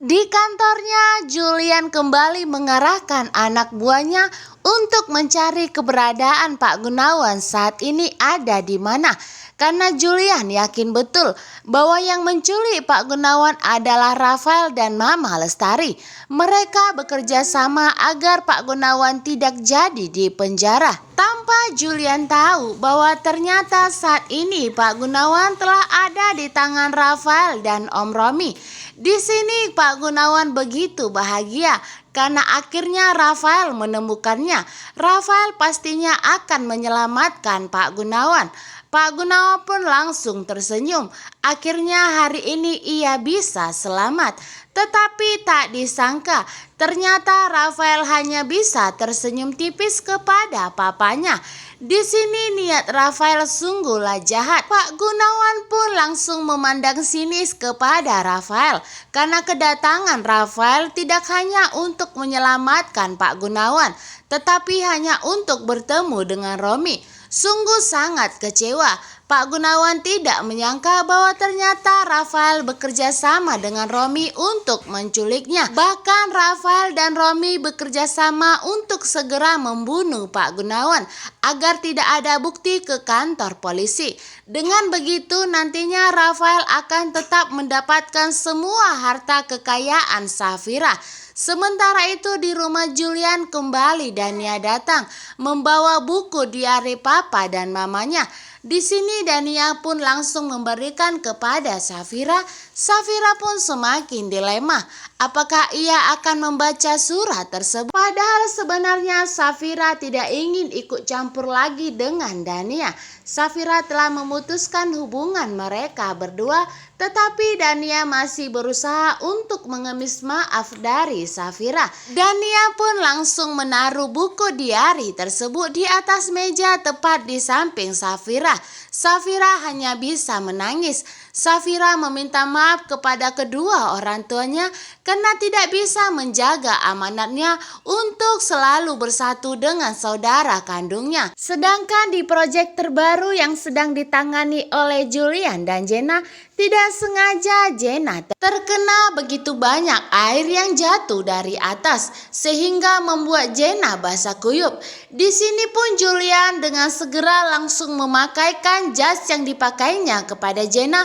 Di kantornya, Julian kembali mengarahkan anak buahnya untuk mencari keberadaan Pak Gunawan saat ini ada di mana. Karena Julian yakin betul bahwa yang menculik Pak Gunawan adalah Rafael dan Mama Lestari. Mereka bekerja sama agar Pak Gunawan tidak jadi di penjara. Tanpa Julian tahu bahwa ternyata saat ini Pak Gunawan telah ada di tangan Rafael dan Om Romi. Di sini Pak Gunawan begitu bahagia karena akhirnya Rafael menemukannya. Rafael pastinya akan menyelamatkan Pak Gunawan. Pak Gunawan pun langsung tersenyum. Akhirnya hari ini ia bisa selamat. Tetapi tak disangka, ternyata Rafael hanya bisa tersenyum tipis kepada papanya. Di sini niat Rafael sungguhlah jahat. Pak Gunawan pun langsung memandang sinis kepada Rafael karena kedatangan Rafael tidak hanya untuk menyelamatkan Pak Gunawan, tetapi hanya untuk bertemu dengan Romi. Sungguh sangat kecewa. Pak Gunawan tidak menyangka bahwa ternyata Rafael bekerja sama dengan Romi untuk menculiknya. Bahkan Rafael dan Romi bekerja sama untuk segera membunuh Pak Gunawan agar tidak ada bukti ke kantor polisi. Dengan begitu nantinya Rafael akan tetap mendapatkan semua harta kekayaan Safira. Sementara itu di rumah Julian kembali Dania datang membawa buku diari papa dan mamanya. Di sini Dania pun langsung memberikan kepada Safira. Safira pun semakin dilema. Apakah ia akan membaca surat tersebut? Padahal sebenarnya Safira tidak ingin ikut campur lagi dengan Dania. Safira telah memutuskan hubungan mereka berdua, tetapi Dania masih berusaha untuk mengemis maaf dari Safira. Dania pun langsung menaruh buku diari tersebut di atas meja tepat di samping Safira. Safira hanya bisa menangis. Safira meminta maaf kepada kedua orang tuanya karena tidak bisa menjaga amanatnya untuk selalu bersatu dengan saudara kandungnya. Sedangkan di proyek terbaru yang sedang ditangani oleh Julian dan Jenna, tidak sengaja Jenna terkena begitu banyak air yang jatuh dari atas sehingga membuat Jenna basah kuyup. Di sini pun Julian dengan segera langsung memakaikan jas yang dipakainya kepada Jenna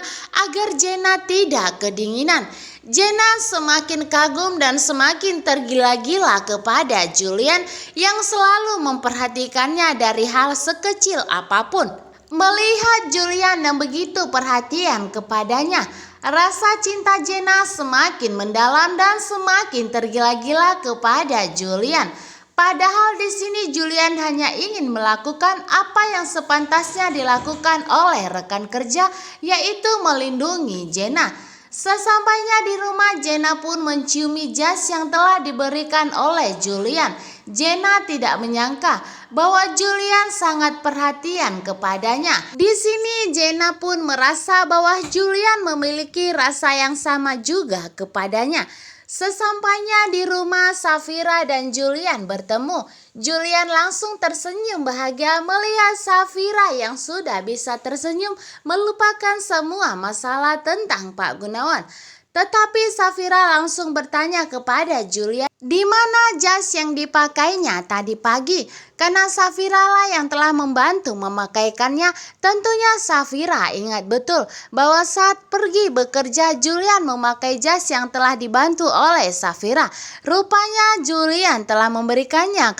agar Jenna tidak kedinginan. Jenna semakin kagum dan semakin tergila-gila kepada Julian yang selalu memperhatikannya dari hal sekecil apapun. Melihat Julian yang begitu perhatian kepadanya, rasa cinta Jenna semakin mendalam dan semakin tergila-gila kepada Julian. Padahal di sini Julian hanya ingin melakukan apa yang sepantasnya dilakukan oleh rekan kerja, yaitu melindungi Jenna. Sesampainya di rumah, Jenna pun menciumi jas yang telah diberikan oleh Julian. Jenna tidak menyangka bahwa Julian sangat perhatian kepadanya. Di sini Jenna pun merasa bahwa Julian memiliki rasa yang sama juga kepadanya. Sesampainya di rumah, Safira dan Julian bertemu. Julian langsung tersenyum bahagia melihat Safira yang sudah bisa tersenyum melupakan semua masalah tentang Pak Gunawan. Tetapi Safira langsung bertanya kepada Julian, di mana jas yang dipakainya tadi pagi? Karena Safira lah yang telah membantu memakaikannya. Tentunya Safira ingat betul bahwa saat pergi bekerja Julian memakai jas yang telah dibantu oleh Safira. Rupanya Julian telah memberikannya kepada